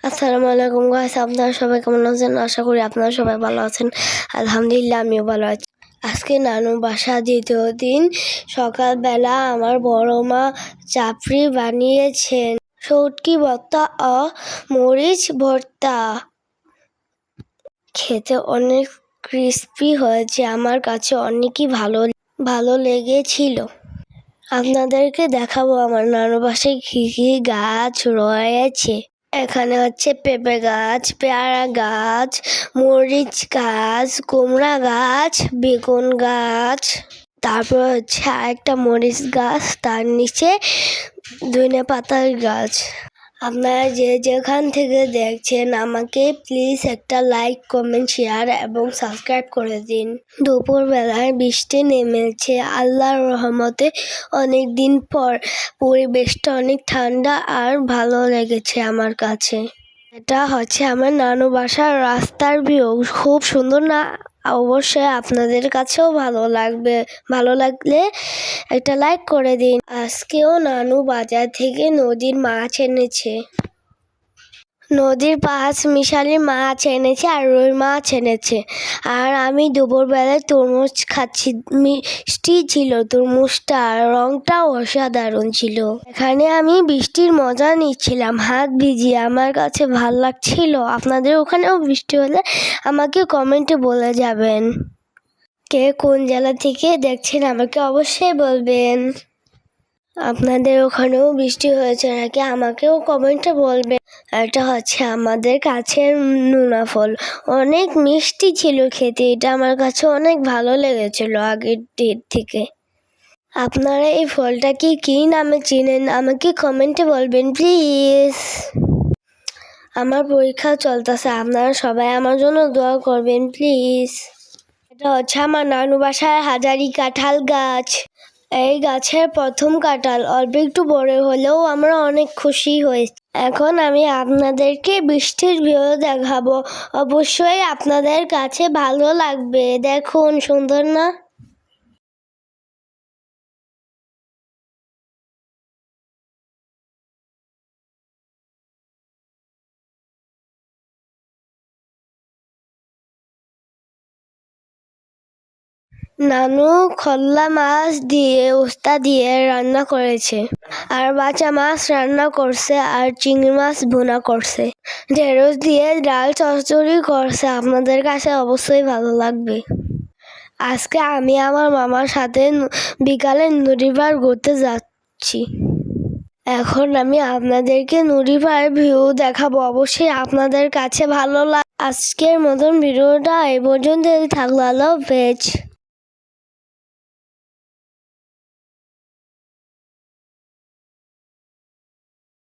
আসসালামু আলাইকুম গাইস, আপনারা সবাই কেমন আছেন? আশা করি আপনারা সবাই ভালো আছেন। আলহামদুলিল্লাহ, আমিও ভালো আছি। আজকে নানু বাসা দ্বিতীয় দিন। সকালবেলা আমার বড় মা চাপড়ি বানিয়েছেন, শুটকি ভর্তা ও মরিচ ভর্তা। খেতে অনেক ক্রিস্পি হয়েছে, আমার কাছে অনেকই ভালো লেগেছিল। আপনাদেরকে দেখাবো আমার নানু বাসায় কি কি গাছ রয়েছে। এখানে হচ্ছে পেঁপে গাছ, পেয়ারা গাছ, মরিচ গাছ, কুমড়া গাছ, বেগুন গাছ, তারপর হচ্ছে আরেকটা মরিচ গাছ, তার নিচে ধনে পাতার গাছ। আপনারা যে যেখান থেকে দেখছেন আমাকে প্লিজ একটা লাইক, কমেন্ট, শেয়ার এবং সাবস্ক্রাইব করে দিন। দুপুরবেলায় বৃষ্টি নেমেছে আল্লাহর রহমতে। অনেক দিন পর পরিবেশটা অনেক ঠান্ডা আর ভালো লেগেছে আমার কাছে। এটা হচ্ছে আমার নানু বাসার রাস্তার ভিউ। খুব সুন্দর না? অবশ্যই আপনাদের কাছেও ভালো লাগবে। ভালো লাগলে একটা লাইক করে দিন। আজকেও নানু বাজার থেকে নদীর মাছ এনেছে। নদীর পাঁচ মিশালি মাছ এনেছে আর রুই মাছ এনেছে। আর আমি দুপুরবেলায় তরমুজ খাচ্ছি। মিষ্টি ছিল তরমুজটা, রংটা অসাধারণ ছিল। এখানে আমি বৃষ্টির মজা নিচ্ছিলাম হাত ভিজিয়ে, আমার কাছে ভাল লাগছিল। আপনাদের ওখানেও বৃষ্টি হলে আমাকে কমেন্টে বলে যাবেন। কে কোন জেলা থেকে দেখছেন আমাকে অবশ্যই বলবেন। আপনাদের ওখানেও বৃষ্টি হয়েছে নাকি আমাকেও কমেন্টে বলবেন। এটা হচ্ছে আমাদের কাছের নোনা ফল, অনেক মিষ্টি ছিল খেতে। এটা আমার কাছে অনেক ভালো লেগেছিল আগের দিন থেকে। আপনারা এই ফলটা কি নামে চিনেন আমাকে কমেন্টে বলবেন প্লিজ। আমার পরীক্ষা চলতেছে, আপনারা সবাই আমার জন্য দোয়া করবেন প্লিজ। এটা হচ্ছে আমার নানু বাসার হাজারি কাঁঠাল গাছ। এই গাছের প্রথম কাঁঠাল, অল্প একটু বড় হলেও আমরা অনেক খুশি হয়েছি। এখন আমি আপনাদেরকে বৃষ্টির ভিউ দেখাবো। অবশ্যই আপনাদের কাছে ভালো লাগবে। দেখুন, সুন্দর না? নানু খল্লা মাছ দিয়ে উস্তা দিয়ে রান্না করেছে, আর বাঁচা মাছ রান্না করছে, আর চিংড়ি মাছ ভুনা করছে, ঢেঁড়স দিয়ে ডাল চচ্চড়ি করছে। আপনাদের কাছে অবশ্যই ভালো লাগবে। আজকে আমি আমার মামার সাথে বিকালে নদী পার ঘুরতে যাচ্ছি। এখন আমি আপনাদেরকে নদী পার ভিউ দেখাবো। অবশ্যই আপনাদের কাছে ভালো আজকের মতন ভিডিওটা এই পর্যন্ত থাকলো। আল্লাহ হাফেজ।